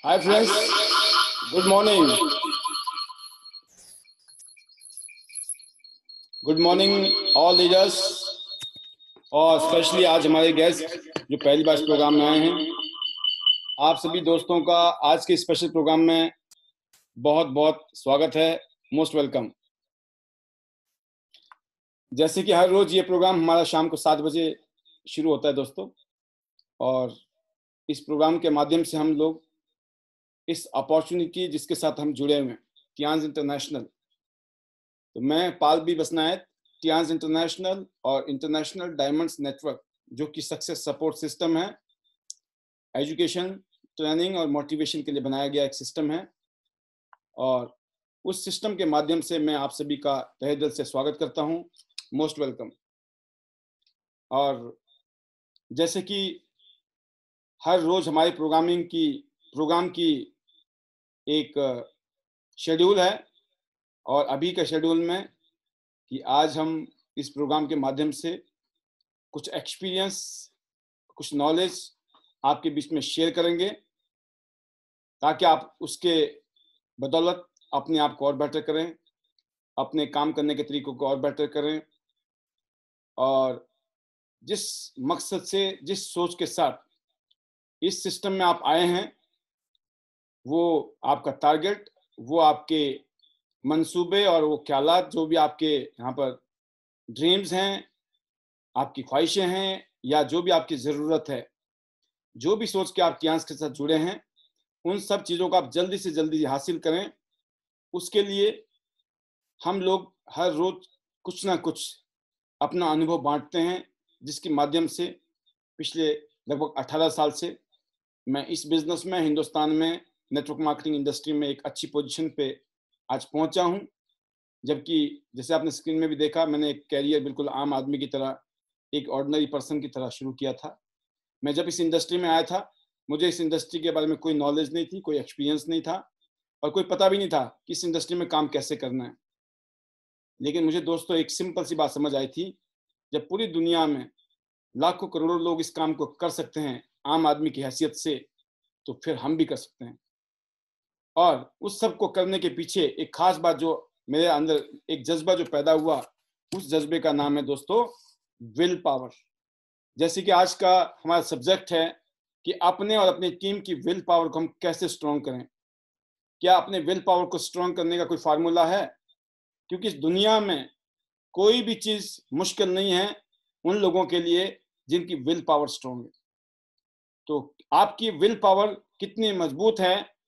Hi friends, good morning. Good morning all leaders और specially आज हमारे गेस्ट जो पहली बार इस प्रोग्राम में आए हैं, आप सभी दोस्तों का आज के स्पेशल प्रोग्राम में बहुत बहुत स्वागत है। Most welcome. जैसे कि हर रोज ये प्रोग्राम हमारा शाम को 7 बजे शुरू होता है दोस्तों, और इस प्रोग्राम के माध्यम से हम लोग इस अपॉर्चुनिटी जिसके साथ हम जुड़े हुए हैं, टियांज इंटरनेशनल, तो मैं पाल बी बसनायत, टियांज इंटरनेशनल और इंटरनेशनल डायमंड्स नेटवर्क, जो कि सक्सेस सपोर्ट सिस्टम है, एजुकेशन, ट्रेनिंग और मोटिवेशन के लिए बनाया गया एक सिस्टम है। और उस सिस्टम के माध्यम से मैं आप सभी का तहे दिल से स्वागत करता हूं। Most welcome. और जैसे कि हर रोज हमारे प्रोग्राम की एक शेड्यूल है, और अभी का शेड्यूल में कि आज हम इस प्रोग्राम के माध्यम से कुछ एक्सपीरियंस, कुछ नॉलेज आपके बीच में शेयर करेंगे, ताकि आप उसके बदौलत अपने आप को और बेटर करें, अपने काम करने के तरीकों को और बेटर करें, और जिस मकसद से, जिस सोच के साथ इस सिस्टम में आप आए हैं, वो आपका टारगेट, वो आपके मंसूबे और वो ख्यालात, जो भी आपके यहाँ पर ड्रीम्स हैं, आपकी ख्वाहिशें हैं, या जो भी आपकी ज़रूरत है, जो भी सोच के आप टियांज के साथ जुड़े हैं, उन सब चीज़ों को आप जल्दी से जल्दी हासिल करें। उसके लिए हम लोग हर रोज कुछ ना कुछ अपना अनुभव बांटते हैं, जिसके माध्यम से पिछले लगभग 18 साल से मैं इस बिजनेस में, हिंदुस्तान में नेटवर्क मार्केटिंग इंडस्ट्री में एक अच्छी पोजीशन पे आज पहुंचा हूं। जबकि जैसे आपने स्क्रीन में भी देखा, मैंने एक कैरियर बिल्कुल आम आदमी की तरह, एक ऑर्डिनरी पर्सन की तरह शुरू किया था। मैं जब इस इंडस्ट्री में आया था, मुझे इस इंडस्ट्री के बारे में कोई नॉलेज नहीं थी, कोई एक्सपीरियंस नहीं था, और कोई पता भी नहीं था कि इस इंडस्ट्री में काम कैसे करना है। लेकिन मुझे दोस्तों एक सिंपल सी बात समझ आई थी, जब पूरी दुनिया में लाखों करोड़ों लोग इस काम को कर सकते हैं आम आदमी की हैसियत से, तो फिर हम भी कर सकते हैं। और उस सब को करने के पीछे एक खास बात, जो मेरे अंदर एक जज्बा जो पैदा हुआ, उस जज्बे का नाम है दोस्तों विल पावर। जैसे कि आज का हमारा सब्जेक्ट है कि अपने और अपनी टीम की विल पावर को हम कैसे स्ट्रॉन्ग करें। क्या अपने विल पावर को स्ट्रॉन्ग करने का कोई फार्मूला है? क्योंकि इस दुनिया में कोई भी चीज मुश्किल नहीं है उन लोगों के लिए जिनकी विल पावर स्ट्रॉन्ग है। तो आपकी विल पावर कितनी मजबूत है,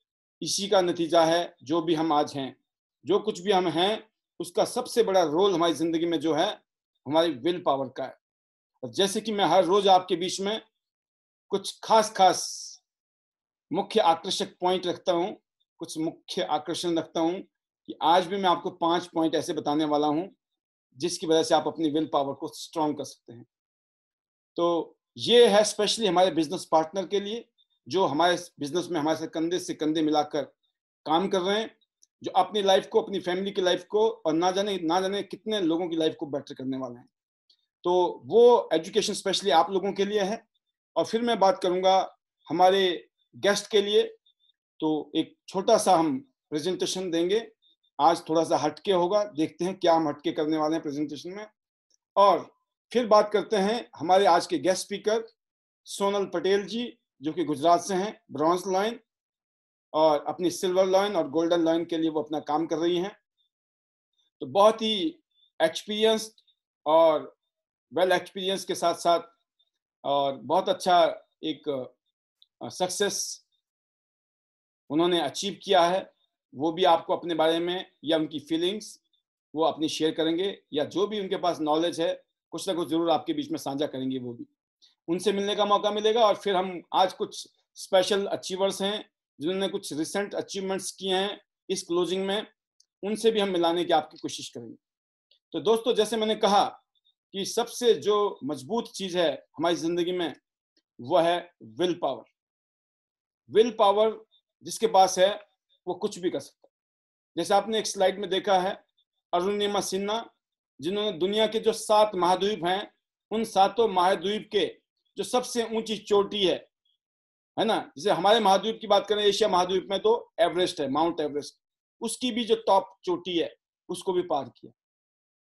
इसी का नतीजा है जो भी हम आज हैं, जो कुछ भी हम हैं, उसका सबसे बड़ा रोल हमारी जिंदगी में जो है, हमारी विल पावर का है। और जैसे कि मैं हर रोज आपके बीच में कुछ खास खास मुख्य आकर्षक पॉइंट रखता हूं, कुछ मुख्य आकर्षण रखता हूं, कि आज भी मैं आपको 5 पॉइंट ऐसे बताने वाला हूं जिसकी वजह से आप अपनी विल पावर को स्ट्रॉन्ग कर सकते हैं। तो ये है स्पेशली हमारे बिजनेस पार्टनर के लिए, जो हमारे बिजनेस में हमारे साथ कंधे से कंधे मिलाकर काम कर रहे हैं, जो अपनी लाइफ को, अपनी फैमिली की लाइफ को, और ना जाने कितने लोगों की लाइफ को बेटर करने वाले हैं। तो वो एजुकेशन स्पेशली आप लोगों के लिए है। और फिर मैं बात करूंगा हमारे गेस्ट के लिए। तो एक छोटा सा हम प्रेजेंटेशन देंगे, आज थोड़ा सा हटके होगा, देखते हैं क्या हम हटके करने वाले हैं प्रेजेंटेशन में। और फिर बात करते हैं हमारे आज के गेस्ट स्पीकर सोनल पटेल जी, जो कि गुजरात से हैं, ब्रॉन्ज लाइन और अपनी सिल्वर लाइन और गोल्डन लाइन के लिए वो अपना काम कर रही हैं। तो बहुत ही एक्सपीरियंस्ड और वेल एक्सपीरियंस के साथ साथ, और बहुत अच्छा एक सक्सेस उन्होंने अचीव किया है। वो भी आपको अपने बारे में या उनकी फीलिंग्स वो अपनी शेयर करेंगे, या जो भी उनके पास नॉलेज है कुछ ना कुछ जरूर आपके बीच में साझा करेंगे। वो भी उनसे मिलने का मौका मिलेगा। और फिर हम आज कुछ स्पेशल अचीवर्स हैं जिन्होंने कुछ रिसेंट अचीवमेंट्स किए हैं इस क्लोजिंग में, उनसे भी हम मिलाने की आपकी कोशिश करेंगे। तो दोस्तों, जैसे मैंने कहा कि सबसे जो मजबूत चीज है हमारी जिंदगी में, वह है विल पावर। विल पावर जिसके पास है वो कुछ भी कर सकता है। जैसे आपने एक स्लाइड में देखा है, अरुणिमा सिन्हा, जिन्होंने दुनिया के जो 7 महाद्वीप हैं, उन 7 महाद्वीप के जो सबसे ऊंची चोटी है है ना। जैसे हमारे महाद्वीप की बात करें, एशिया महाद्वीप में तो एवरेस्ट है, माउंट एवरेस्ट, उसकी भी जो टॉप चोटी है उसको भी पार किया,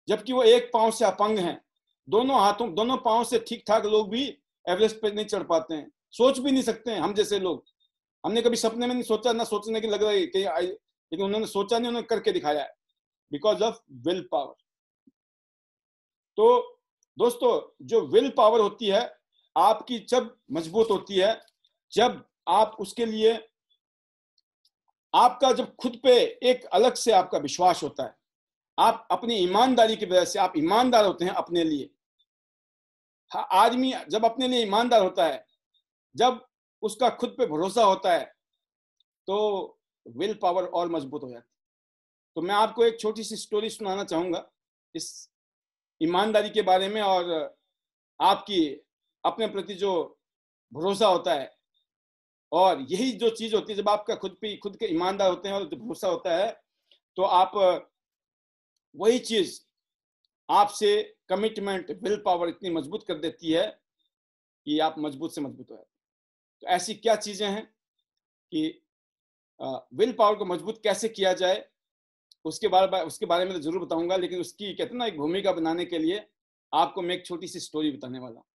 जबकि वो एक पांव से अपंग हैं। दोनों पांव से ठीक ठाक लोग भी एवरेस्ट पे नहीं चढ़ पाते हैं, सोच भी नहीं सकते हैं हम जैसे लोग। हमने कभी सपने में नहीं सोचा, ना सोचने की लग रही कि, लेकिन उन्होंने सोचा नहीं, उन्होंने करके दिखाया है, बिकॉज ऑफ विल पावर। तो दोस्तों, जो विल पावर होती है आपकी जब मजबूत होती है, जब आप उसके लिए आपका जब खुद पे एक अलग से आपका विश्वास होता है, आप अपनी ईमानदारी की वजह से आप ईमानदार होते हैं अपने लिए। आदमी जब अपने लिए ईमानदार होता है, जब उसका खुद पे भरोसा होता है, तो विल पावर और मजबूत हो जाती है। तो मैं आपको एक छोटी सी स्टोरी सुनाना चाहूंगा इस ईमानदारी के बारे में, और आपकी अपने प्रति जो भरोसा होता है, और यही जो चीज होती है जब आपका खुद के ईमानदार होते हैं और भरोसा होता है, तो आप वही चीज आपसे कमिटमेंट, विल पावर इतनी मजबूत कर देती है कि आप मजबूत से मजबूत हो जाते हैं। तो ऐसी क्या चीजें हैं कि विल पावर को मजबूत कैसे किया जाए, उसके बारे में तो जरूर बताऊंगा, लेकिन उसकी कहते हैं ना एक भूमिका बनाने के लिए आपको मैं एक छोटी सी स्टोरी बताने वाला हूं।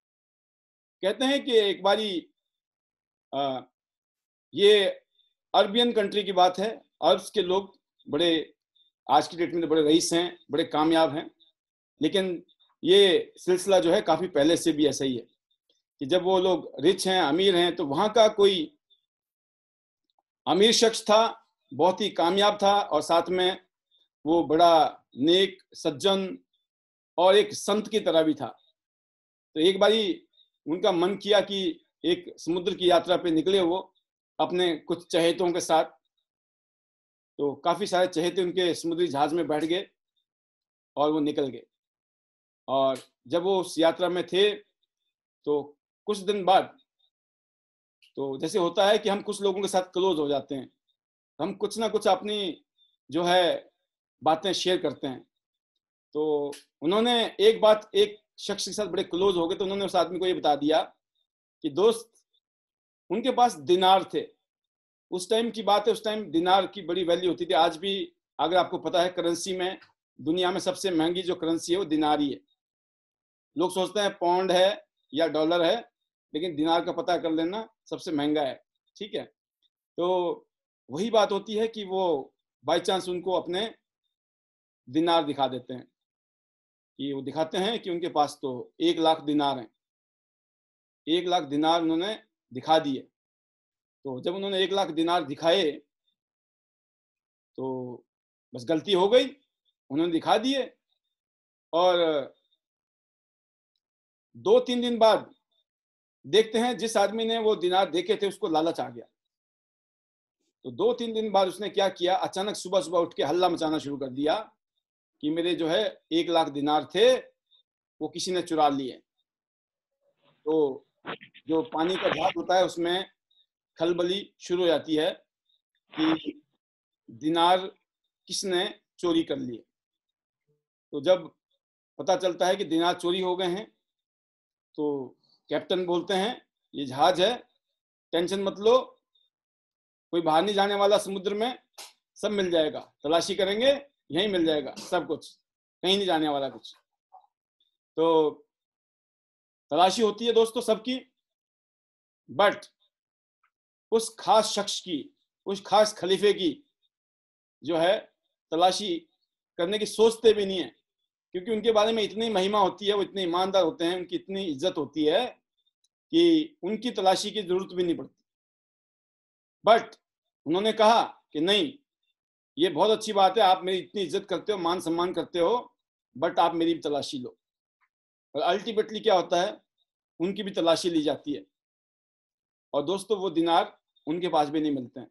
कहते हैं कि एक बारी ये अरबियन कंट्री की बात है। अरब्स के लोग बड़े आज की डेट में तो बड़े रईस हैं, बड़े कामयाब हैं, लेकिन ये सिलसिला जो है काफी पहले से भी ऐसा ही है कि जब वो लोग रिच हैं, अमीर हैं, तो वहां का कोई अमीर शख्स था, बहुत ही कामयाब था, और साथ में वो बड़ा नेक, सज्जन और एक संत की तरह भी था। तो एक बारी उनका मन किया कि एक समुद्र की यात्रा पे निकले वो अपने कुछ चहेतों के साथ। तो काफी सारे चहेते उनके समुद्री जहाज में बैठ गए और वो निकल गए। और जब वो उस यात्रा में थे, तो कुछ दिन बाद, तो जैसे होता है कि हम कुछ लोगों के साथ क्लोज हो जाते हैं, हम कुछ ना कुछ अपनी जो है बातें शेयर करते हैं। तो उन्होंने एक शख्स के साथ बड़े क्लोज हो गए, तो उन्होंने उस आदमी को ये बता दिया कि दोस्त, उनके पास दिनार थे। उस टाइम की बात है, उस टाइम दिनार की बड़ी वैल्यू होती थी। आज भी अगर आपको पता है, करेंसी में दुनिया में सबसे महंगी जो करेंसी है वो दिनार ही है। लोग सोचते हैं पाउंड है या डॉलर है, लेकिन दिनार का पता कर लेना, सबसे महंगा है। ठीक है। तो वही बात होती है कि वो बाई चांस उनको अपने दिनार दिखा देते हैं, कि वो दिखाते हैं कि उनके पास तो 1,00,000 दिनार हैं। 1,00,000 दिनार उन्होंने दिखा दिए। तो जब उन्होंने 1,00,000 दिनार दिखाए, तो बस गलती हो गई, उन्होंने दिखा दिए, और 2-3 दिन बाद देखते हैं जिस आदमी ने वो दिनार देखे थे उसको लालच आ गया। तो 2-3 दिन बाद उसने क्या किया, अचानक सुबह सुबह उठ के हल्ला मचाना शुरू कर दिया कि मेरे जो है 1,00,000 दिनार थे, वो किसी ने चुरा लिए। तो जो पानी का जहाज होता है उसमें खलबली शुरू हो जाती है कि दिनार किसने चोरी कर लिए। तो जब पता चलता है कि दिनार चोरी हो गए हैं, तो कैप्टन बोलते हैं ये जहाज है, टेंशन मत लो, कोई बाहर नहीं जाने वाला समुद्र में, सब मिल जाएगा, तलाशी करेंगे यहीं मिल जाएगा सब कुछ, कहीं नहीं जाने वाला कुछ। तो तलाशी होती है दोस्तों सबकी, बट उस खास शख्स की, उस खास खलीफे की जो है तलाशी करने की सोचते भी नहीं है, क्योंकि उनके बारे में इतनी महिमा होती है, वो इतने ईमानदार होते हैं, उनकी इतनी इज्जत होती है कि उनकी तलाशी की जरूरत भी नहीं पड़ती। बट उन्होंने कहा कि नहीं, ये बहुत अच्छी बात है, आप मेरी इतनी इज्जत करते हो, मान सम्मान करते हो, बट आप मेरी भी तलाशी लो। और अल्टीमेटली क्या होता है, उनकी भी तलाशी ली जाती है, और दोस्तों वो दिनार उनके पास भी नहीं मिलते हैं।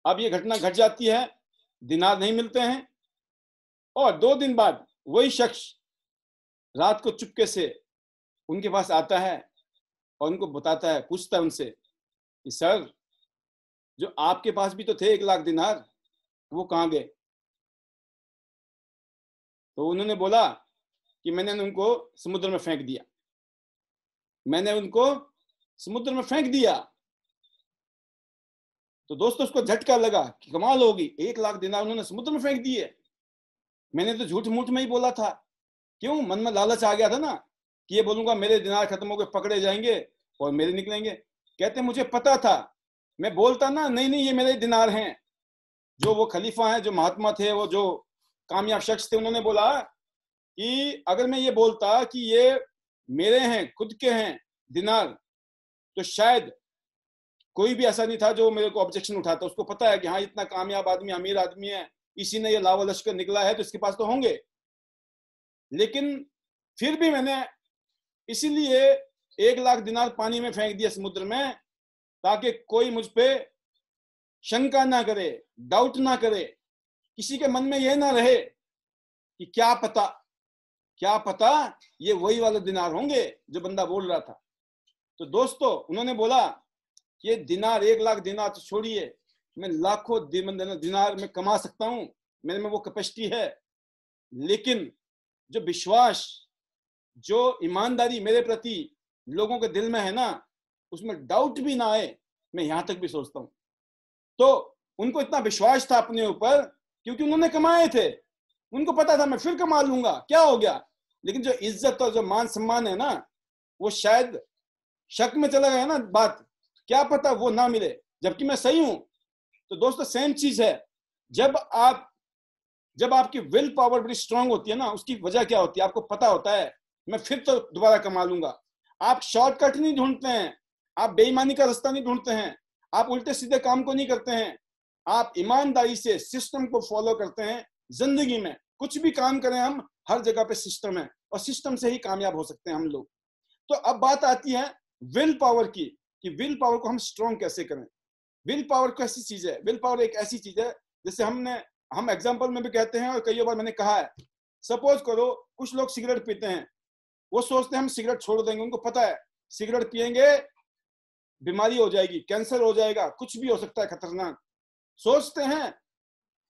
अब ये घटना घट जाती है, दिनार नहीं मिलते हैं, और 2 दिन बाद वही शख्स रात को चुपके से उनके पास आता है और उनको बताता है, पूछता है उनसे कि सर, जो आपके पास भी तो थे 1,00,000 दिनार, वो कहाँ गए? तो उन्होंने बोला कि मैंने उनको समुद्र में फेंक दिया, मैंने उनको समुद्र में फेंक दिया। तो दोस्तों उसको झटका लगा कि कमाल होगी, 1 लाख दिनार उन्होंने समुद्र में फेंक दिए। मैंने तो झूठ मूठ में ही बोला था। क्यों? मन में लालच आ गया था ना कि ये बोलूंगा मेरे दिनार खत्म हो गए, पकड़े जाएंगे और मेरे निकलेंगे। कहते मुझे पता था, मैं बोलता ना नहीं नहीं ये मेरे दिनार हैं। जो वो खलीफा हैं, जो महात्मा थे, वो जो कामयाब शख्स थे, उन्होंने बोला कि अगर मैं ये बोलता कि ये मेरे हैं, खुद के हैं दिनार, तो शायद कोई भी ऐसा नहीं था जो मेरे को ऑब्जेक्शन उठाता। उसको पता है कि हाँ इतना कामयाब आदमी, अमीर आदमी है, इसी ने ये लावा लश्कर निकला है, तो इसके पास तो होंगे। लेकिन फिर भी मैंने इसीलिए 1 लाख दिनार पानी में फेंक दिया समुद्र में, ताकि कोई मुझ पे शंका ना करे, डाउट ना करे, किसी के मन में यह ना रहे कि क्या पता ये वही वाले दिनार होंगे जो बंदा बोल रहा था। तो दोस्तों उन्होंने बोला कि ये दिनार, 1 लाख दिनार तो छोड़िए, मैं लाखों दिनार में कमा सकता हूं, मेरे में वो कैपेसिटी है। लेकिन जो विश्वास, जो ईमानदारी मेरे प्रति लोगों के दिल में है ना, उसमें डाउट भी ना आए, मैं यहां तक भी सोचता हूं। तो उनको इतना विश्वास था अपने ऊपर, क्योंकि उन्होंने कमाए थे, उनको पता था मैं फिर कमा लूंगा, क्या हो गया। लेकिन जो इज्जत और जो मान सम्मान है ना, वो शायद शक में चला गया ना बात, क्या पता वो ना मिले, जबकि मैं सही हूं। तो दोस्तों सेम चीज है, जब आपकी विल पावर बड़ी स्ट्रांग होती है ना, उसकी वजह क्या होती है आपको पता होता है, मैं फिर तो दोबारा कमा लूंगा। आप शॉर्टकट नहीं ढूंढते हैं, आप बेईमानी का रास्ता नहीं ढूंढते हैं, आप उल्टे सीधे काम को नहीं करते हैं, आप ईमानदारी से सिस्टम को फॉलो करते हैं। जिंदगी में कुछ भी काम करें हम, हर जगह पे सिस्टम है, और सिस्टम से ही कामयाब हो सकते हैं हम लोग। तो अब बात आती है विल पावर की, कि विल पावर को हम स्ट्रॉन्ग कैसे करें। विल पावर कैसी चीज है? विल पावर एक ऐसी चीज है, जैसे हम एग्जाम्पल में भी कहते हैं, और कई बार मैंने कहा है, सपोज करो कुछ लोग सिगरेट पीते हैं, वो सोचते हैं हम सिगरेट छोड़ देंगे, उनको पता है सिगरेट पिएंगे बीमारी हो जाएगी, कैंसर हो जाएगा, कुछ भी हो सकता है खतरनाक, सोचते हैं,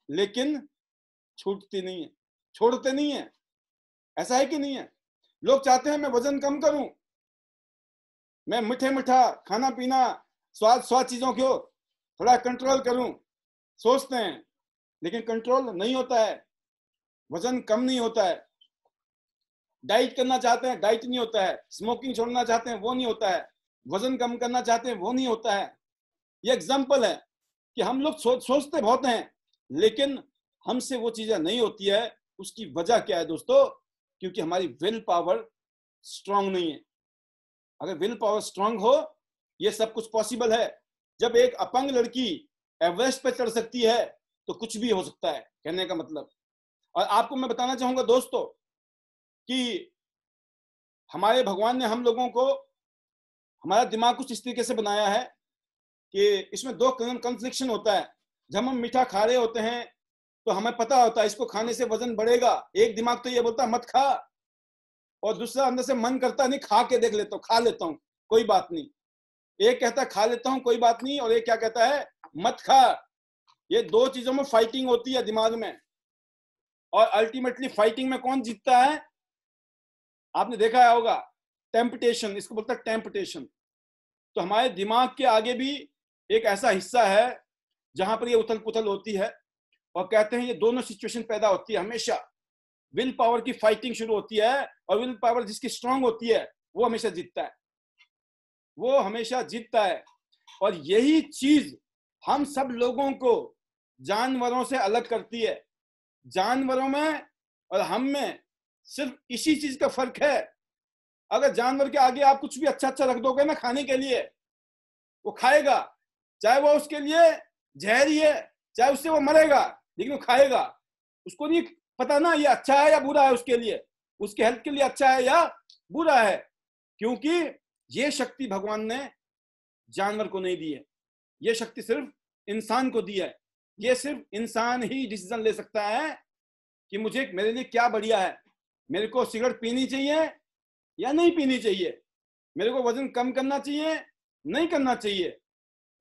लेकिन छूटती नहीं है, छोड़ते नहीं है। ऐसा है कि नहीं है? लोग चाहते हैं मैं वजन कम करूं, मैं मीठा खाना पीना, स्वाद चीजों को थोड़ा कंट्रोल करूं, सोचते हैं, लेकिन कंट्रोल नहीं होता है, वजन कम नहीं होता है। डाइट करना चाहते हैं, डाइट नहीं होता है। स्मोकिंग छोड़ना चाहते हैं, वो नहीं होता है। वजन कम करना चाहते हैं, वो नहीं होता है। ये एग्जाम्पल है कि हम लोग सोचते बहुत हैं, लेकिन हमसे वो चीजें नहीं होती है। उसकी वजह क्या है दोस्तों? क्योंकि हमारी विल पावर स्ट्रांग नहीं है। अगर विल पावर स्ट्रांग हो, ये सब कुछ पॉसिबल है। जब एक अपंग लड़की एवरेस्ट पे चढ़ सकती है, तो कुछ भी हो सकता है, कहने का मतलब। और आपको मैं बताना चाहूंगा दोस्तों कि हमारे भगवान ने हम लोगों को, हमारा दिमाग कुछ इस तरीके से बनाया है कि इसमें दो कन्फ्लिक्शन होता है। जब हम मीठा खा रहे होते हैं तो हमें पता होता है इसको खाने से वजन बढ़ेगा। एक दिमाग तो ये बोलता है मत खा, और दूसरा अंदर से मन करता नहीं खा के देख लेता हूँ, खा लेता हूँ कोई बात नहीं। एक कहता है खा लेता हूँ कोई बात नहीं, और एक क्या कहता है मत खा। ये दो चीजों में फाइटिंग होती है दिमाग में, और अल्टीमेटली फाइटिंग में कौन जीतता है? आपने देखा होगा, टेम्पटेशन, इसको बोलता है टेम्पटेशन। तो हमारे दिमाग के आगे भी एक ऐसा हिस्सा है जहां पर ये उथल पुथल होती है, और कहते हैं ये दोनों सिचुएशन पैदा होती है हमेशा। विल पावर की फाइटिंग शुरू होती है, और विल पावर जिसकी स्ट्रांग होती है वो हमेशा जीतता है, वो हमेशा जीतता है। और यही चीज हम सब लोगों को जानवरों से अलग करती है। जानवरों में और हम में सिर्फ इसी चीज का फर्क है। अगर जानवर के आगे आप कुछ भी अच्छा अच्छा रख दोगे ना खाने के लिए, वो खाएगा, चाहे वो उसके लिए जहरी है, चाहे उससे वो मरेगा, लेकिन वो खाएगा। उसको नहीं पता ना ये अच्छा है या बुरा है उसके लिए, उसके हेल्थ के लिए अच्छा है या बुरा है, क्योंकि ये शक्ति भगवान ने जानवर को नहीं दी है। ये शक्ति सिर्फ इंसान को दी है। ये सिर्फ इंसान ही डिसीजन ले सकता है कि मुझे, मेरे लिए क्या बढ़िया है, मेरे को सिगरेट पीनी चाहिए या नहीं पीनी चाहिए, मेरे को वजन कम करना चाहिए नहीं करना चाहिए,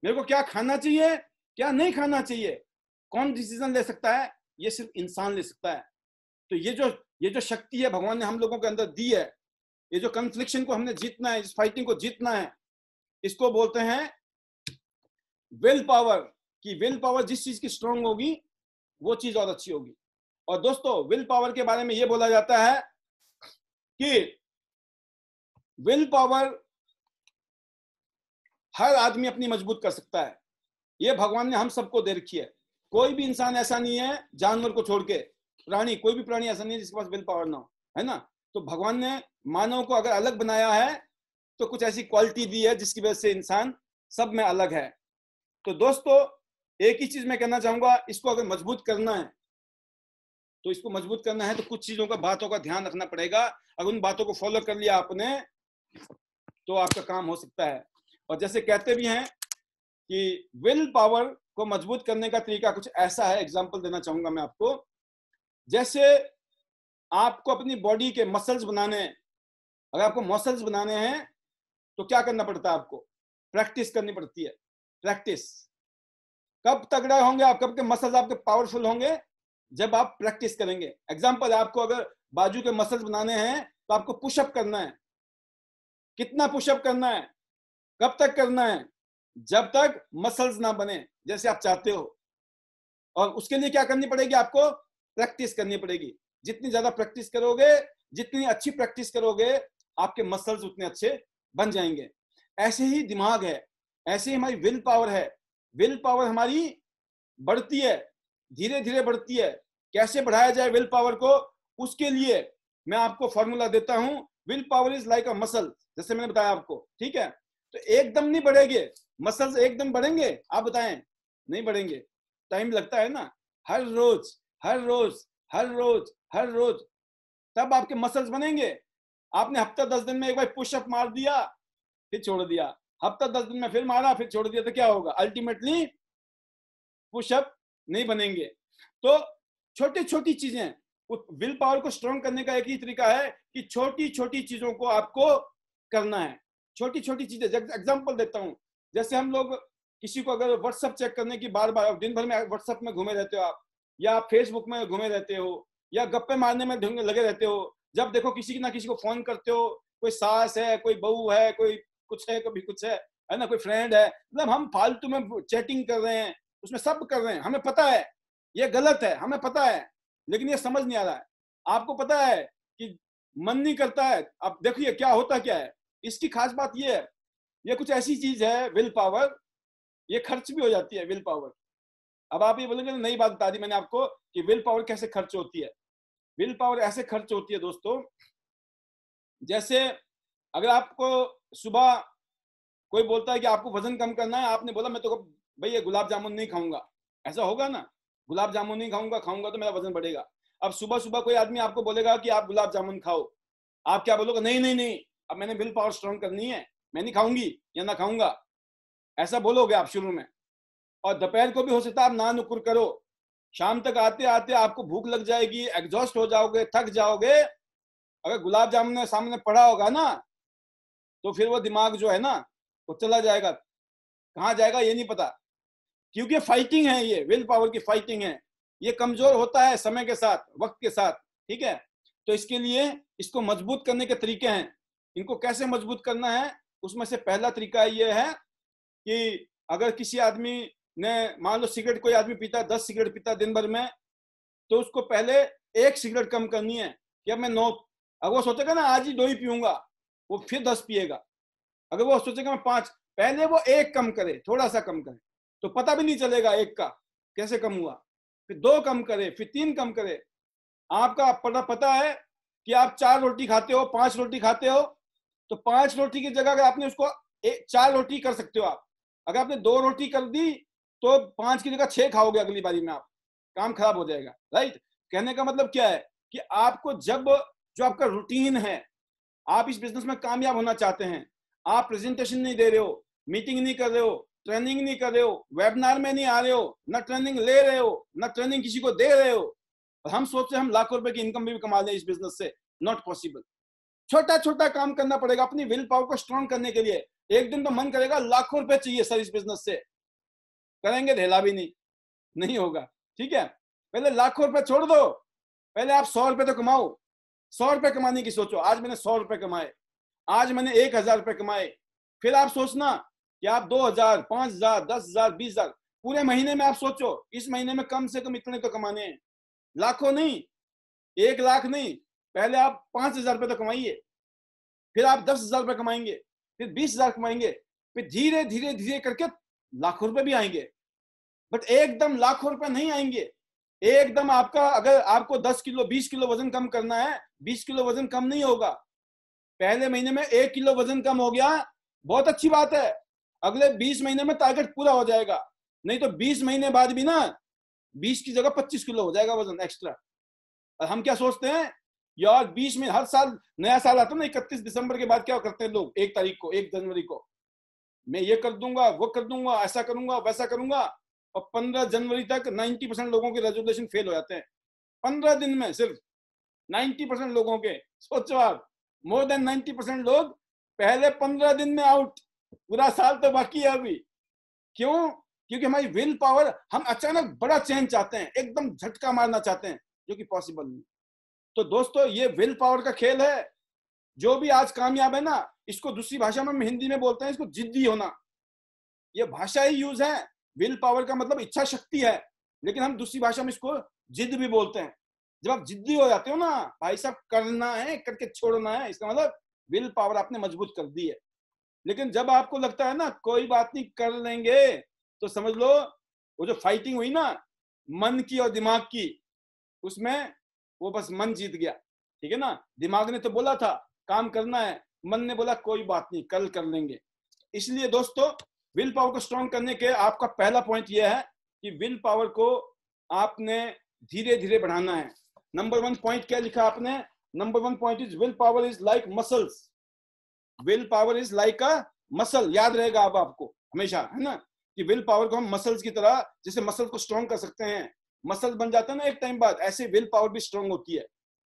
मेरे को क्या खाना चाहिए क्या नहीं खाना चाहिए। कौन डिसीजन ले सकता है? ये सिर्फ इंसान ले सकता है। तो ये जो शक्ति है भगवान ने हम लोगों के अंदर दी है, ये जो कन्फ्लिक्शन को हमने जीतना है, इस फाइटिंग को जीतना है, इसको बोलते हैं विल पावर। कि विल पावर जिस चीज की स्ट्रांग होगी वो चीज और अच्छी होगी। और दोस्तों विल पावर के बारे में ये बोला जाता है कि विल पावर हर आदमी अपनी मजबूत कर सकता है। ये भगवान ने हम सबको दे रखी है। कोई भी इंसान ऐसा नहीं है, जानवर को छोड़ के प्राणी, कोई भी प्राणी ऐसा नहीं है जिसके पास विल पावर ना हो, है ना। तो भगवान ने मानव को अगर अलग बनाया है तो कुछ ऐसी क्वालिटी दी है जिसकी वजह से इंसान सब में अलग है। तो दोस्तों एक ही चीज मैं कहना चाहूंगा, इसको अगर मजबूत करना है तो इसको मजबूत करना है तो कुछ चीजों का, बातों का ध्यान रखना पड़ेगा। अगर उन बातों को फॉलो कर लिया आपने तो आपका काम हो सकता है। और जैसे कहते भी हैं कि विल पावर को मजबूत करने का तरीका कुछ ऐसा है, एग्जांपल देना चाहूंगा मैं आपको। जैसे आपको अपनी बॉडी के मसल्स बनाने, अगर आपको मसल्स बनाने हैं तो क्या करना पड़ता है, आपको प्रैक्टिस करनी पड़ती है। प्रैक्टिस कब तगड़ा होंगे आप, कब के मसल्स आपके पावरफुल होंगे, जब आप प्रैक्टिस करेंगे। एग्जांपल, आपको अगर बाजू के मसल्स बनाने हैं तो आपको पुशअप करना है। कितना पुशअप करना है, कब तक करना है, जब तक मसल्स ना बने जैसे आप चाहते हो। और उसके लिए क्या करनी पड़ेगी, आपको प्रैक्टिस करनी पड़ेगी। जितनी ज्यादा प्रैक्टिस करोगे, जितनी अच्छी प्रैक्टिस करोगे, आपके मसल्स उतने अच्छे बन जाएंगे। ऐसे ही दिमाग है, ऐसे ही हमारी विल पावर है। विल पावर हमारी बढ़ती है, धीरे धीरे बढ़ती है। कैसे बढ़ाया जाए विल पावर को, उसके लिए मैं आपको फॉर्मूला देता हूं। Will power is like a muscle, जैसे मैंने बताया आपको, ठीक है। तो एकदम नहीं बढ़ेंगे मसल्स, एकदम बढ़ेंगे आप बताएं, नहीं बढ़ेंगे, टाइम लगता है ना। हर रोज हर रोज हर रोज हर रोज, तब आपके मसल्स बनेंगे। आपने हफ्ता 10 दिन में एक बार पुशअप मार दिया फिर छोड़ दिया, हफ्ता 10 दिन में फिर मारा फिर छोड़ दिया, तो क्या होगा, अल्टीमेटली पुशअप नहीं बनेंगे। तो छोटी छोटी चीजें, विल पावर को स्ट्रॉन्ग करने का एक ही तरीका है कि छोटी छोटी चीजों को आपको करना है। छोटी छोटी चीजें, एग्जांपल देता हूं। जैसे हम लोग किसी को अगर व्हाट्सएप चेक करने की बार बार, दिन भर में व्हाट्सएप में घूमे रहते हो आप, या आप फेसबुक में घूमे रहते हो, या गप्पे मारने में लगे रहते हो, जब देखो किसी ना किसी को फोन करते हो, कोई सास है, कोई बहू है, कोई कुछ है, कभी कुछ है ना, कोई फ्रेंड है, मतलब हम फालतू में चैटिंग कर रहे हैं, उसमें सब कर रहे हैं। हमें पता है ये गलत है, हमें पता है, लेकिन ये समझ नहीं आ रहा है। आपको पता है कि मन नहीं करता है। अब देखिए क्या होता क्या है, इसकी खास बात ये है, ये कुछ ऐसी चीज है विल पावर, ये खर्च भी हो जाती है विल पावर। अब आप ये बोलेंगे नई बात बता दी मैंने आपको कि विल पावर कैसे खर्च होती है। विल पावर ऐसे खर्च होती है दोस्तों, जैसे अगर आपको सुबह कोई बोलता है कि आपको वजन कम करना है, आपने बोला मैं तो भाई ये गुलाब जामुन नहीं खाऊंगा, ऐसा होगा ना, गुलाब जामुन नहीं खाऊंगा, खाऊंगा तो मेरा वजन बढ़ेगा। अब सुबह सुबह कोई आदमी आपको बोलेगा कि आप गुलाब जामुन खाओ, आप क्या बोलोगे, नहीं नहीं नहीं, अब मैंने विल पावर स्ट्रॉन्ग करनी है, मैं नहीं खाऊंगी या ना खाऊंगा, ऐसा बोलोगे आप शुरू में। और दोपहर को भी हो सकता है आप ना नुकुर करो, शाम तक आते आते आपको भूख लग जाएगी, एग्जॉस्ट हो जाओगे, थक जाओगे। अगर गुलाब जामुन सामने पड़ा होगा ना तो फिर वो दिमाग जो है ना वो चला जाएगा, कहाँ जाएगा ये नहीं पता, क्योंकि फाइटिंग है, ये विल पावर की फाइटिंग है। ये कमजोर होता है समय के साथ, वक्त के साथ, ठीक है। तो इसके लिए इसको मजबूत करने के तरीके हैं। इनको कैसे मजबूत करना है, उसमें से पहला तरीका ये है कि अगर किसी आदमी ने, मान लो सिगरेट कोई आदमी पीता है, 10 सिगरेट पीता है दिन भर में, तो उसको पहले 1 सिगरेट कम करनी है कि अब मैं 9, अगर वो सोचेगा ना आज ही 2 ही पीऊंगा, वो फिर 10 पिएगा। अगर वो सोचेगा मैं 5, पहले वो 1 कम करे, थोड़ा सा कम करे, तो पता भी नहीं चलेगा 1 का कैसे कम हुआ, फिर 2 कम करे, फिर 3 कम करे। आपका पता है कि आप 4 रोटी खाते हो, 5 रोटी खाते हो, तो 5 रोटी की जगह अगर आपने उसको 4 रोटी कर सकते हो आप। अगर आपने 2 रोटी कर दी तो 5 की जगह 6 खाओगे अगली बारी में, आप काम खराब हो जाएगा, राइट। कहने का मतलब क्या है कि आपको जब जो आपका रूटीन है, आप इस बिजनेस में कामयाब होना चाहते हैं, आप प्रेजेंटेशन नहीं दे रहे हो, मीटिंग नहीं कर रहे हो, ट्रेनिंग नहीं कर रहे हो, वेबिनार में नहीं आ रहे हो, ना ट्रेनिंग ले रहे हो, ना ट्रेनिंग किसी को दे रहे हो, और हम सोचते हैं हम लाखों रुपए की इनकम भी कमा लें इस बिजनेस से, नॉट पॉसिबल। छोटा छोटा काम करना पड़ेगा अपनी विल पावर को स्ट्रॉन्ग करने के लिए। एक दिन तो मन करेगा लाखों रुपए चाहिए सर इस बिजनेस से, करेंगे ढेला भी नहीं होगा, ठीक है। पहले लाखों रुपए छोड़ दो, पहले आप 100 रुपए तो कमाओ। 100 रुपए कमाने की सोचो, आज मैंने 100 रुपए कमाए, आज मैंने 1000 रुपए कमाए, फिर आप सोचना कि आप 2000, 5000, 10,000, 20,000, पूरे महीने में आप सोचो, इस महीने में कम से कम इतने तो कमाने हैं, लाखों नहीं, 1 लाख नहीं, पहले आप 5,000 रुपए तो कमाइए, फिर आप 10,000 रुपए कमाएंगे, फिर 20,000 कमाएंगे, फिर धीरे धीरे धीरे करके लाखों रुपए भी आएंगे। बट एकदम लाखों रुपए नहीं आएंगे। एकदम आपका, अगर आपको 10 किलो 20 किलो वजन कम करना है, 20 किलो वजन कम नहीं होगा। पहले महीने में 1 किलो वजन कम हो गया, बहुत अच्छी बात है, अगले 20 महीने में टारगेट पूरा हो जाएगा। नहीं तो 20 महीने बाद भी ना 20 की जगह 25 किलो हो जाएगा वजन एक्स्ट्रा। और हम क्या सोचते हैं यार, 20 में हर साल नया साल आता है ना, 31 दिसंबर के बाद क्या करते हैं लोग, 1 तारीख को, 1 जनवरी को मैं ये कर दूंगा, वो कर दूंगा, ऐसा करूंगा, वैसा करूंगा, और 15 जनवरी तक 90% लोगों के रेजोल्यूशन फेल हो जाते हैं। 15 दिन में सिर्फ 90% लोगों के, सोचो आप, मोर देन 90% लोग पहले 15 दिन में आउट, पूरा साल तो बाकी है अभी। क्यों? क्योंकि हमारी विल पावर, हम अचानक बड़ा चेंज चाहते हैं, एकदम झटका मारना चाहते हैं, जो कि पॉसिबल नहीं। तो दोस्तों, ये विल पावर का खेल है। जो भी आज कामयाब है ना, इसको दूसरी भाषा में, हिंदी में बोलते हैं इसको जिद्दी होना। ये भाषा ही यूज है। विल पावर का मतलब इच्छा शक्ति है, लेकिन हम दूसरी भाषा में इसको जिद भी बोलते हैं। जब आप जिद्दी हो जाते हो ना, भाई साहब करना है, करके छोड़ना है, इसका मतलब विल पावर आपने मजबूत कर दी है। लेकिन जब आपको लगता है ना कोई बात नहीं कर लेंगे, तो समझ लो वो जो फाइटिंग हुई ना मन की और दिमाग की, उसमें वो बस मन जीत गया। ठीक है ना, दिमाग ने तो बोला था काम करना है, मन ने बोला कोई बात नहीं कल कर लेंगे। इसलिए दोस्तों, विल पावर को स्ट्रॉन्ग करने के आपका पहला पॉइंट यह है कि विल पावर को आपने धीरे धीरे बढ़ाना है। नंबर 1 पॉइंट क्या लिखा आपने? Number 1 point is will power is like muscles. Will power is like a muscle, याद रहेगा अब आपको हमेशा, है ना, कि विल पावर को हम मसल्स की तरह, जैसे मसल को स्ट्रॉन्ग कर सकते हैं, मसल बन जाता है ना एक टाइम बाद, ऐसे विल पावर भी स्ट्रॉन्ग होती है।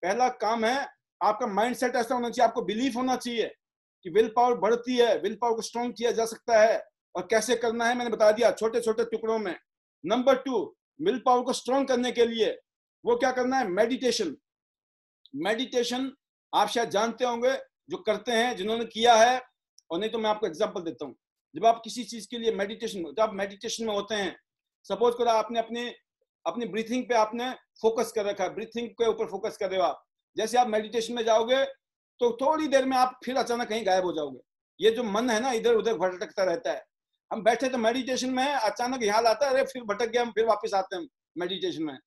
पहला काम है आपका माइंडसेट ऐसा होना चाहिए, आपको बिलीफ होना चाहिए कि विल पावर बढ़ती है, विल पावर को स्ट्रॉन्ग किया जा सकता है। और कैसे करना है मैंने बता दिया, छोटे छोटे टुकड़ों में। नंबर 2, विल पावर को स्ट्रॉन्ग करने के लिए वो क्या करना है? मेडिटेशन। मेडिटेशन आप शायद जानते होंगे, जो करते हैं, जिन्होंने किया है, और नहीं तो मैं आपको एग्जांपल देता हूं। जब आप किसी चीज के लिए मेडिटेशन, जब आप मेडिटेशन में होते हैं, सपोज करो आपने अपनी ब्रीथिंग पे आपने फोकस कर रखा है, ब्रीथिंग के ऊपर फोकस कर रहे हो आप। जैसे आप मेडिटेशन में जाओगे तो थोड़ी देर में आप फिर अचानक कहीं गायब हो जाओगे। ये जो मन है ना, इधर उधर भटकता रहता है। हम बैठे तो मेडिटेशन में है, अचानक यहाँ आता है, अरे फिर भटक गया, हम फिर वापस आते हैं मेडिटेशन में।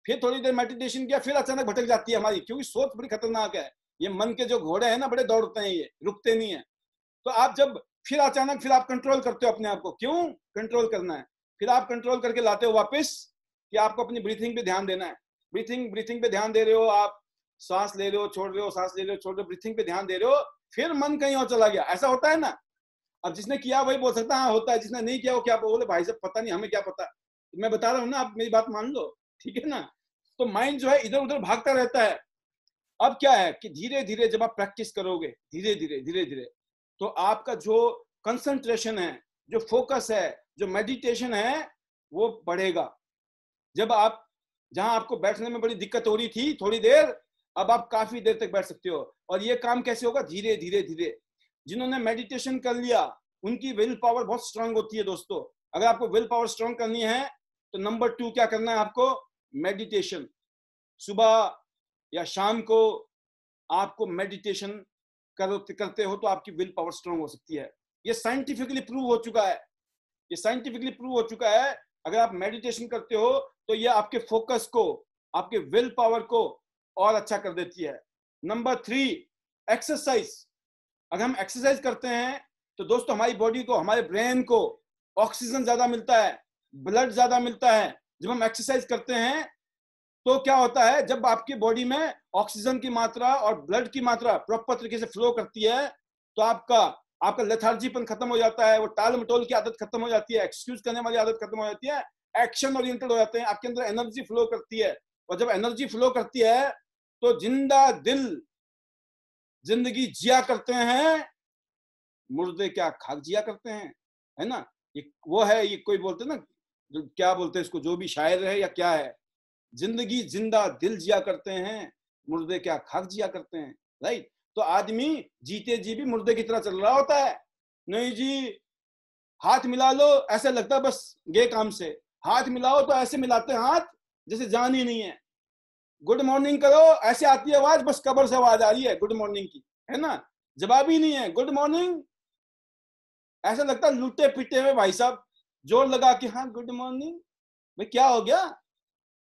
फिर थोड़ी देर मेडिटेशन किया, फिर अचानक भटक जाती है हमारी, क्योंकि सोच बड़ी खतरनाक है। ये मन के जो घोड़े हैं ना, बड़े दौड़ते हैं, ये रुकते नहीं है। तो आप जब फिर अचानक फिर आप कंट्रोल करते हो अपने आप को। क्यों कंट्रोल करना है? फिर आप कंट्रोल करके लाते हो वापस कि आपको अपनी ब्रीथिंग पे ध्यान देना है। ब्रीथिंग पे ध्यान दे रहे हो, आप सांस ले रहे हो, छोड़ रहे हो, सांस ले रहे हो, छोड़ रहे हो, ब्रीथिंग पे ध्यान दे रहे हो, फिर मन कहीं और चला गया। ऐसा होता है ना। अब जिसने किया वही बोल सकता है हाँ होता है, जिसने नहीं किया वो क्या बोले, भाई साहब पता नहीं, हमें क्या पता। मैं बता रहा हूँ ना, आप मेरी बात मान लो, ठीक है ना। तो माइंड जो है इधर उधर भागता रहता है। अब क्या है कि धीरे धीरे जब आप प्रैक्टिस करोगे, धीरे धीरे, तो आपका जो कंसंट्रेशन है, जो फोकस है, जो मेडिटेशन है, वो बढ़ेगा। जब आप, जहां आपको बैठने में बड़ी दिक्कत हो रही थी थोड़ी देर, अब आप काफी देर तक बैठ सकते हो। और ये काम कैसे होगा? धीरे धीरे। जिन्होंने मेडिटेशन कर लिया उनकी विल पावर बहुत स्ट्रांग होती है दोस्तों। अगर आपको विल पावर स्ट्रांग करनी है तो नंबर 2 क्या करना है आपको? मेडिटेशन। सुबह या शाम को आपको मेडिटेशन करते हो तो आपकी विल पावर स्ट्रांग हो सकती है। ये साइंटिफिकली प्रूव हो चुका है, ये साइंटिफिकली प्रूव हो चुका है। अगर आप मेडिटेशन करते हो तो ये आपके फोकस को, आपके विल पावर को और अच्छा कर देती है। Number 3, exercise. अगर हम एक्सरसाइज करते हैं तो दोस्तों हमारी बॉडी को, हमारे ब्रेन को ऑक्सीजन ज्यादा मिलता है, ब्लड ज्यादा मिलता है। जब हम एक्सरसाइज करते हैं तो क्या होता है, जब आपकी बॉडी में ऑक्सीजन की मात्रा और ब्लड की मात्रा प्रॉपर तरीके से फ्लो करती है तो आपका लेथार्जीपन खत्म हो जाता है, वो टाल मटोल की आदत खत्म हो जाती है, एक्सक्यूज करने वाली आदत खत्म हो जाती है, एक्शन ओरिएंटेड हो जाते हैं, आपके अंदर एनर्जी फ्लो करती है। और जब एनर्जी फ्लो करती है तो जिंदा दिल जिंदगी जिया करते हैं, मुर्दे क्या खाक जिया करते हैं, है ना। ये वो है, ये कोई बोलते हैं ना, जो क्या बोलते हैं इसको, जो भी शायर है या क्या है, जिंदगी जिंदा दिल जिया करते हैं, मुर्दे क्या खाक जिया करते हैं। राइट। तो आदमी जीते जी भी मुर्दे की तरह चल रहा होता है। नहीं जी, हाथ मिला लो, ऐसे लगता है बस गए काम से। हाथ मिलाओ तो ऐसे मिलाते हैं हाथ जैसे जान ही नहीं है। गुड मॉर्निंग करो, ऐसे आती है आवाज, बस कब्र से आवाज आ रही है गुड मॉर्निंग की, है ना, जवाब ही नहीं है गुड मॉर्निंग। ऐसा लगता है लुटे पिटे हुए भाई साहब जोर लगा के, हाँ गुड मॉर्निंग। भाई क्या हो गया?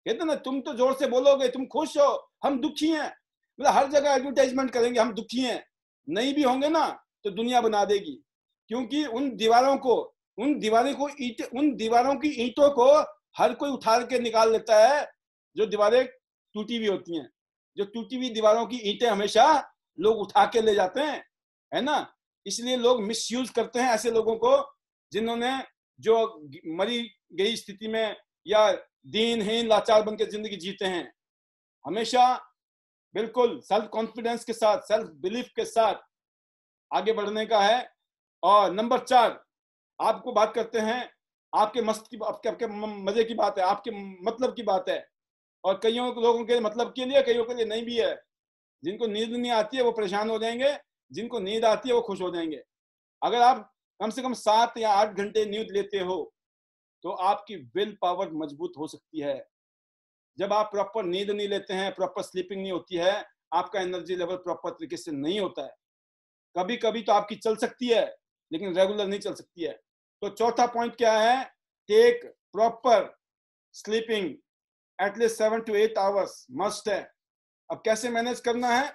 कहते ना तुम तो जोर से बोलोगे तुम खुश हो, हम दुखी हैं। मतलब हर जगह एडवर्टाइजमेंट करेंगे हम दुखी हैं, नहीं भी होंगे ना तो दुनिया बना देगी। क्योंकि उन दीवारों की ईंटों को हर कोई उठा के निकाल लेता है जो दीवारें टूटी हुई होती हैं। जो टूटी हुई दीवारों की ईंटें हमेशा लोग उठा के ले जाते हैं, है ना। इसलिए लोग मिसयूज करते हैं ऐसे लोगों को जिन्होंने जो मरी गई स्थिति में या दीनहीन लाचार बन के जिंदगी जीते हैं। हमेशा बिल्कुल सेल्फ कॉन्फिडेंस के साथ, सेल्फ बिलीफ के साथ आगे बढ़ने का है। और नंबर 4, आपको बात करते हैं आपके मस्त की, आपके मजे की बात है, आपके मतलब की बात है। और कईयों लोगों के मतलब के लिए, कईयों के लिए नहीं भी है। जिनको नींद नहीं आती है वो परेशान हो जाएंगे, जिनको नींद आती है वो खुश हो जाएंगे। अगर आप कम से कम 7 या 8 घंटे नींद लेते हो तो आपकी विल पावर मजबूत हो सकती है। जब आप प्रॉपर नींद नहीं लेते हैं, प्रॉपर स्लीपिंग नहीं होती है, आपका एनर्जी लेवल प्रॉपर तरीके से नहीं होता है। कभी कभी तो आपकी चल सकती है लेकिन रेगुलर नहीं चल सकती है। तो चौथा पॉइंट क्या है? Take proper sleeping, at least 7 to 8 hours must है। अब कैसे मैनेज करना है?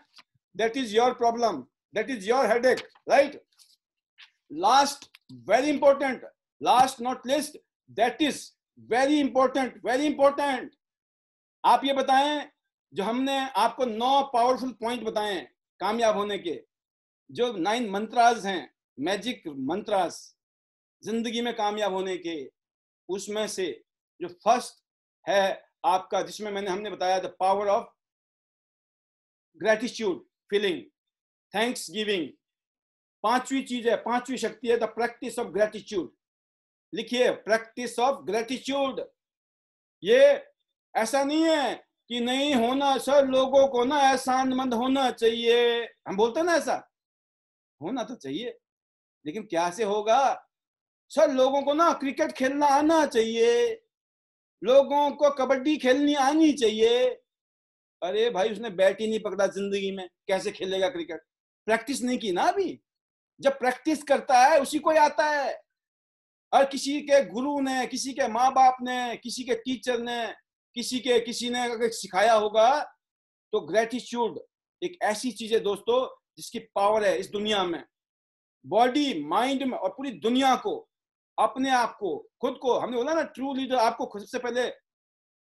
That is your problem, that is your headache, right. Last, very important, last not least, that is very important, very important. आप ये बताएं, जो हमने आपको 9 पावरफुल पॉइंट बताए हैं कामयाब होने के, जो 9 मंत्रास हैं, मैजिक मंत्रास जिंदगी में कामयाब होने के, उसमें से जो फर्स्ट है आपका, जिसमें हमने बताया the power of gratitude feeling, thanksgiving. 5वीं चीज है, 5वीं शक्ति है द प्रैक्टिस ऑफ ग्रेटिट्यूड। लिखिए, प्रैक्टिस ऑफ ग्रेटिट्यूड। ये ऐसा नहीं है कि नहीं होना सर, लोगों को ना एहसानमंद होना चाहिए, हम बोलते हैं ना, ऐसा होना तो चाहिए लेकिन क्या से होगा? सर लोगों को ना क्रिकेट खेलना आना चाहिए, लोगों को कबड्डी खेलनी आनी चाहिए। अरे भाई उसने बैट ही नहीं पकड़ा जिंदगी में, कैसे खेलेगा क्रिकेट? प्रैक्टिस नहीं की ना अभी। जब प्रैक्टिस करता है उसी को आता है। और किसी के गुरु ने, किसी के माँ बाप ने, किसी के टीचर ने, किसी ने अगर सिखाया होगा तो ग्रेटिट्यूड एक ऐसी चीज है दोस्तों जिसकी पावर है इस दुनिया में, बॉडी माइंड में और पूरी दुनिया को, अपने आप को, खुद को। हमने बोला ना ट्रू लीडर, आपको खुद से पहले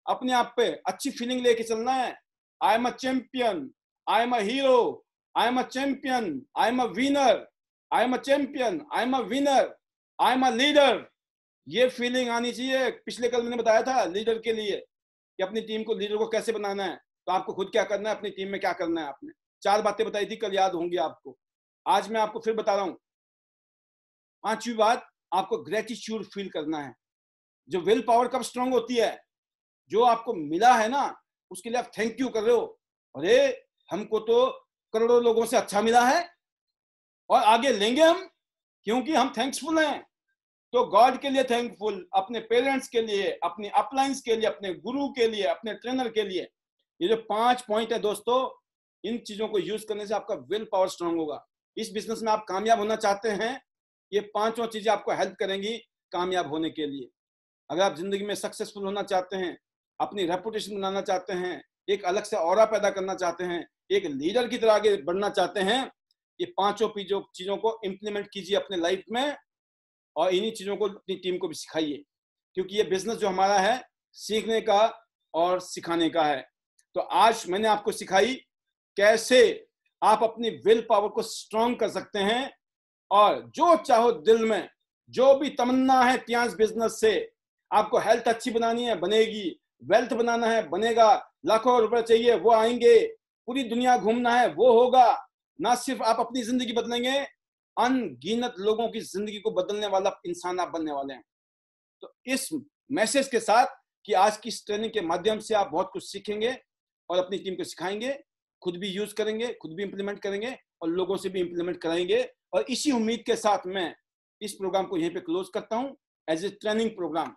अपने आप पे अच्छी फीलिंग लेके चलना है। I am a champion, I am a hero, I am a champion, I am a winner, I am a champion, I am a winner, I am a leader. ये फीलिंग आनी चाहिए। पिछले कल मैंने बताया था लीडर के लिए कि अपनी टीम को, लीडर को कैसे बनाना है। तो आपको खुद क्या करना है, अपनी टीम में क्या करना है। आपने 4 बातें बताई थी कल, याद होंगी आपको। आज मैं आपको फिर बता रहा हूं। 5वीं बात, आपको ग्रेटिट्यूड फील करना है। जो विल पावर कब स्ट्रांग होती है? जो आपको मिला है ना उसके लिए आप थैंक यू कर रहे हो। अरे हमको तो करोड़ों लोगों से अच्छा मिला है और आगे लेंगे हम, क्योंकि हम थैंक्सफुल हैं। तो गॉड के लिए थैंकफुल, अपने पेरेंट्स के लिए, अपनी अपलाइंस के लिए, अपने गुरु के लिए, अपने ट्रेनर के लिए। ये जो 5 पॉइंट है दोस्तों, इन चीजों को यूज करने से आपका विल पावर स्ट्रांग होगा। इस बिजनेस में आप कामयाब होना चाहते हैं, ये 5 चीजें आपको हेल्प करेंगी कामयाब होने के लिए। अगर आप जिंदगी में सक्सेसफुल होना चाहते हैं, अपनी रेपुटेशन बनाना चाहते हैं, एक अलग से ऑरा पैदा करना चाहते हैं, एक लीडर की तरह आगे बढ़ना चाहते हैं, ये 5 चीजों को इंप्लीमेंट कीजिए अपने लाइफ में और इन्हीं चीजों को अपनी टीम को भी सिखाइए। क्योंकि ये बिजनेस जो हमारा है सीखने का और सिखाने का है। तो आज मैंने आपको सिखाई कैसे आप अपनी विल पावर को स्ट्रॉन्ग कर सकते हैं और जो चाहो दिल में, जो भी तमन्ना है पियांस बिजनेस से, आपको हेल्थ अच्छी बनानी है बनेगी, वेल्थ बनाना है बनेगा, लाखों रुपए चाहिए वो आएंगे, पूरी दुनिया घूमना है वो होगा। ना सिर्फ आप अपनी जिंदगी बदलेंगे, अनगिनत लोगों की जिंदगी को बदलने वाला इंसान आप बनने वाले हैं। तो इस मैसेज के साथ कि आज की इस ट्रेनिंग के माध्यम से आप बहुत कुछ सीखेंगे और अपनी टीम को सिखाएंगे, खुद भी यूज करेंगे, खुद भी इंप्लीमेंट करेंगे और लोगों से भी इंप्लीमेंट कराएंगे। और इसी उम्मीद के साथ मैं इस प्रोग्राम को यहीं पे क्लोज करता हूं एज ए ट्रेनिंग प्रोग्राम।